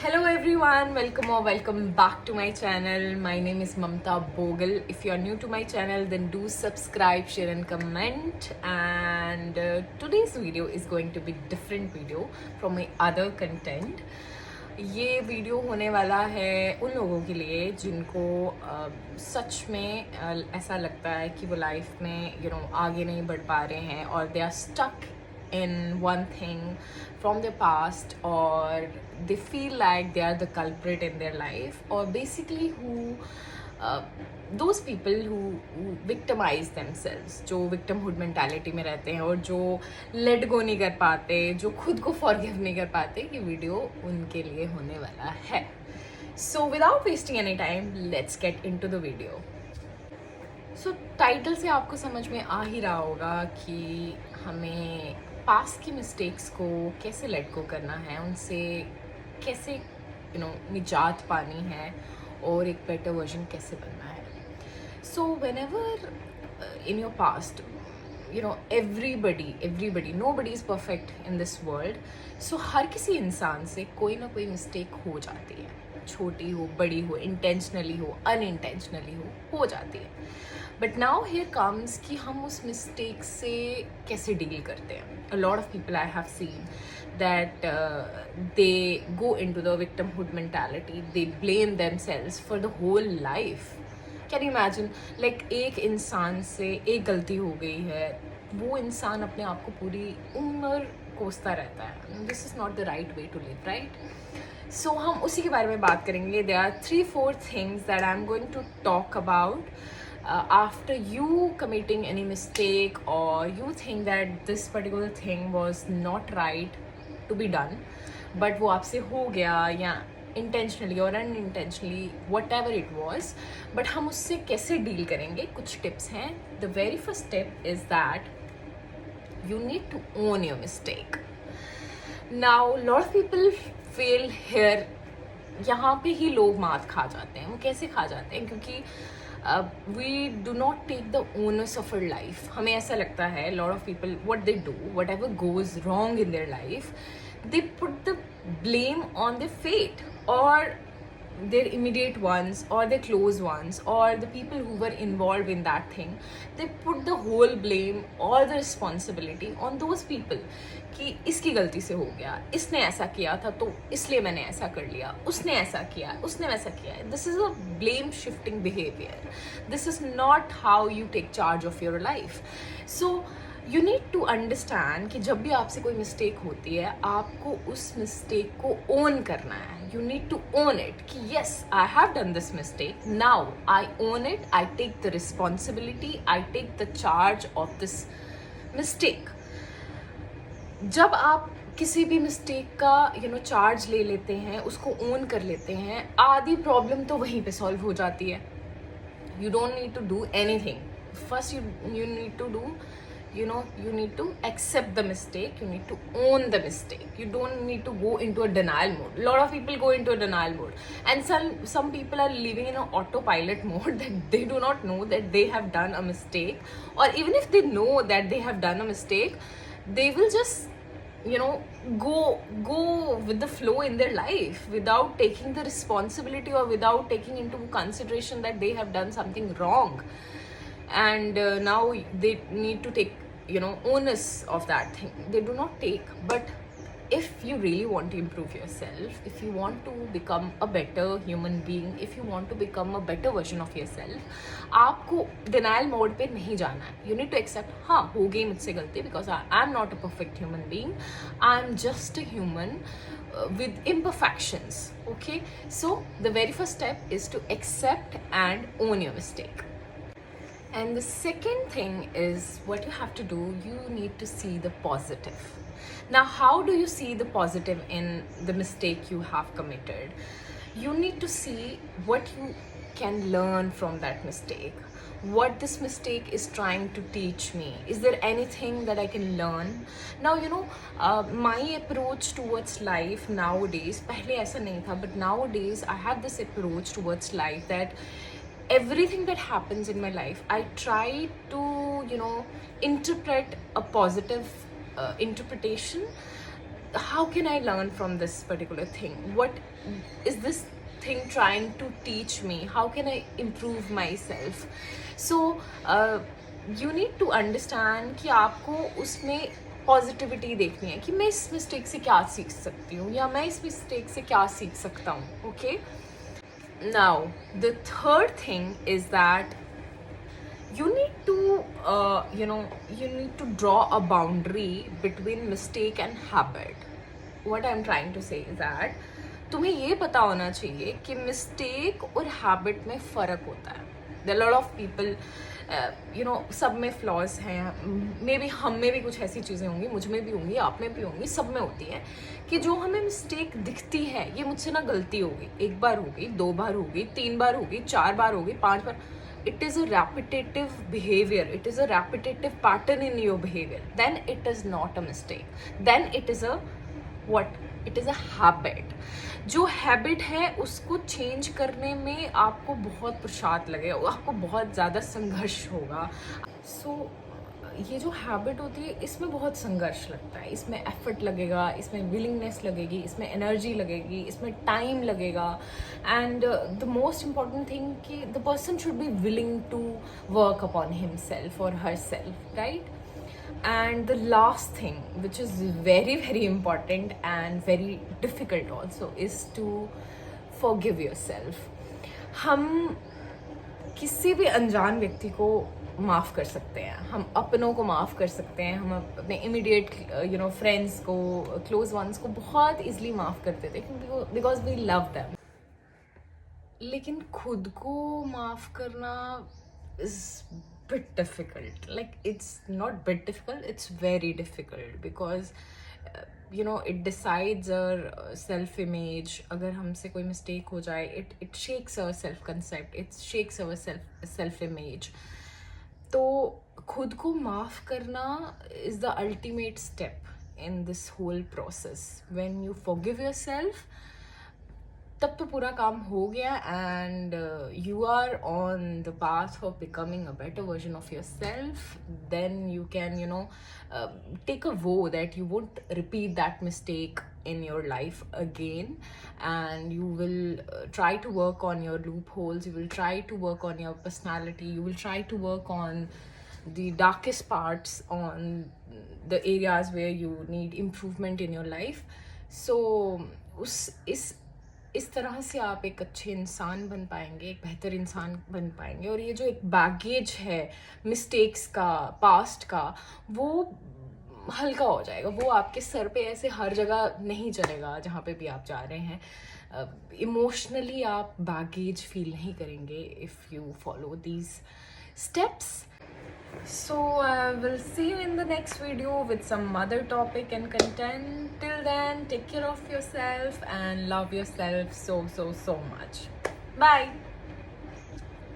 Hello everyone, welcome or welcome back to my channel. My name is Mamta Bogle. If you are new to my channel, then do subscribe, share and comment. And today's video is going to be different video from my other content. ये video होने वाला है उन लोगों के लिए जिनको सच में ऐसा लगता है कि वो लाइफ में आगे नहीं बढ़ पा रहे हैं और they are stuck in one thing from their past, or they feel like they are the culprit in their life, or basically those people who victimize themselves, जो victimhood mentality में रहते हैं और जो let go नहीं कर पाते, जो खुद को forgive नहीं कर पाते, ये वीडियो उनके लिए होने वाला है. So without wasting any time, let's get into the video. So title से आपको समझ में आ ही रहा होगा कि हमें पास्ट की मिस्टेक्स को कैसे लेट गो करना है, उनसे कैसे निजात पानी है और एक बेटर वर्जन कैसे बनना है. So when ever in your past everybody nobody is perfect in this world. So हर किसी इंसान से कोई ना कोई मिस्टेक हो जाती है, छोटी हो बड़ी हो, इंटेंशनली हो अनइंटेंशनली हो जाती है. बट नाउ हियर कम्स कि हम उस मिस्टेक से कैसे डील करते हैं. A lot of people I have seen that they go into the victimhood mentality, they blame themselves for the whole life. Can you imagine, like एक इंसान से एक गलती हो गई है, वो इंसान अपने आप को पूरी उम्र कोसता रहता है. This is not the right way to live, right? So हम उसी के बारे में बात करेंगे. There are 3-4 things that I am going to talk about after you committing any mistake, or you think that this particular thing was not right to be done, but वो आपसे हो गया या intentionally or unintentionally, whatever it was, but हम उससे कैसे deal करेंगे, कुछ टिप्स हैं. The very first tip is that you need to own your mistake. Now lot of people fail here. यहाँ पे ही लोग मात खा जाते हैं. वो कैसे खा जाते हैं? क्योंकि we do not take the onus of our life. हमें ऐसा लगता है, lot of people, what they do, whatever goes wrong in their life, they put the blame on their fate or their immediate ones or their close ones or the people who were involved in that thing. They put the whole blame or the responsibility on those people कि इसकी गलती से हो गया, इसने ऐसा किया था तो इसलिए मैंने ऐसा कर लिया, उसने ऐसा किया, उसने वैसा किया. This is a blame shifting behaviour. This is not how you take charge of your life. So you need to understand कि जब भी आपसे कोई मिस्टेक होती है, आपको उस मिस्टेक को ओन करना है. You need to own it कि yes, I have done this mistake, now I own it, I take the responsibility, I take the charge of this mistake. जब आप किसी भी मिस्टेक का चार्ज ले लेते हैं, उसको ओन कर लेते हैं, आधी प्रॉब्लम तो वहीं पे सॉल्व हो जाती है. You don't need to do anything. First you need to do, you need to accept the mistake, you need to own the mistake. You don't need to go into a denial mode. A lot of people go into a denial mode, and some people are living in an autopilot mode that they do not know that they have done a mistake, or even if they know that they have done a mistake, they will just go with the flow in their life without taking the responsibility or without taking into consideration that they have done something wrong, and now they need to take onus of that thing. They do not take. But if you really want to improve yourself, if you want to become a better human being, if you want to become a better version of yourself, आपको denial mode पे नहीं जाना है. You need to accept, हाँ हो गई मुझसे गलती, because I am not a perfect human being. I am just a human with imperfections. Okay, so the very first step is to accept and own your mistake. And the second thing is, what you have to do, you need to see the positive. Now, how do you see the positive in the mistake you have committed? You need to see what you can learn from that mistake. What this mistake is trying to teach me. Is there anything that I can learn? Now, my approach towards life nowadays, पहले ऐसा नहीं था, but nowadays I have this approach towards life that everything that happens in my life, I try to interpret a positive interpretation how can I learn from this particular thing? What is this thing trying to teach me? How can I improve myself? So you need to understand कि आपको उसमें positivity देखनी है कि मैं इस mistake से क्या सीख सकती हूँ या मैं इस मिस्टेक से क्या सीख सकता हूँ. Okay, now the third thing is that you need to you need to draw a boundary between mistake and habit. What I'm trying to say is that तुम्हें ये पता होना चाहिए कि मिस्टेक और हैबिट में फ़र्क होता है. There are a lot of people सब में फ्लॉज हैं. मे बी हम में भी कुछ ऐसी चीज़ें होंगी, मुझ में भी होंगी, आप में भी होंगी, सब में होती हैं कि जो हमें मिस्टेक दिखती है, ये मुझसे ना गलती होगी, एक बार होगी, 2 बार होगी, 3 बार होगी, 4 बार होगी, 5 बार. It is a repetitive behavior, it is a repetitive pattern in your behavior, then it is not a mistake, then it is a what? It is a habit. जो हैबिट है उसको चेंज करने में आपको बहुत पुरुषार्थ लगेगा, आपको बहुत ज़्यादा संघर्ष होगा. सो ये जो हैबिट होती है इसमें बहुत संघर्ष लगता है, इसमें एफर्ट लगेगा, इसमें विलिंगनेस लगेगी, इसमें एनर्जी लगेगी, इसमें टाइम लगेगा. And the most important thing कि the person should be willing to work upon himself और herself, right? And the last thing, which is very very important and very difficult also, is to forgive yourself. हम किसी भी अनजान व्यक्ति को माफ़ कर सकते हैं, हम अपनों को माफ़ कर सकते हैं, हम अपने इमीडिएट फ्रेंड्स को, क्लोज वंस को बहुत ईजिली माफ़ कर देते हैं बिकॉज वी लव देम. लेकिन खुद को माफ़ करना is bit difficult. Like, it's not bit difficult, it's very difficult because it decides our self image. अगर हमसे कोई mistake हो जाए, it shakes our self concept, it shakes our self image. तो खुद को माफ़ करना is the ultimate step in this whole process. When you forgive yourself, तब तो पूरा काम हो गया and you are on the path of becoming a better version of yourself. Then you can take a vow that you won't repeat that mistake in your life again, and you will try to work on your loopholes, you will try to work on your personality, you will try to work on the darkest parts, on the areas where you need improvement in your life. So इस तरह से आप एक अच्छे इंसान बन पाएंगे, एक बेहतर इंसान बन पाएंगे. और ये जो एक बैगेज है मिस्टेक्स का, पास्ट का, वो हल्का हो जाएगा. वो आपके सर पे ऐसे हर जगह नहीं चलेगा जहाँ पे भी आप जा रहे हैं. इमोशनली आप बैगेज फील नहीं करेंगे if you follow these steps. So I will see you in the next video with some other topic and content. Till then, take care of yourself and love yourself so much. Bye.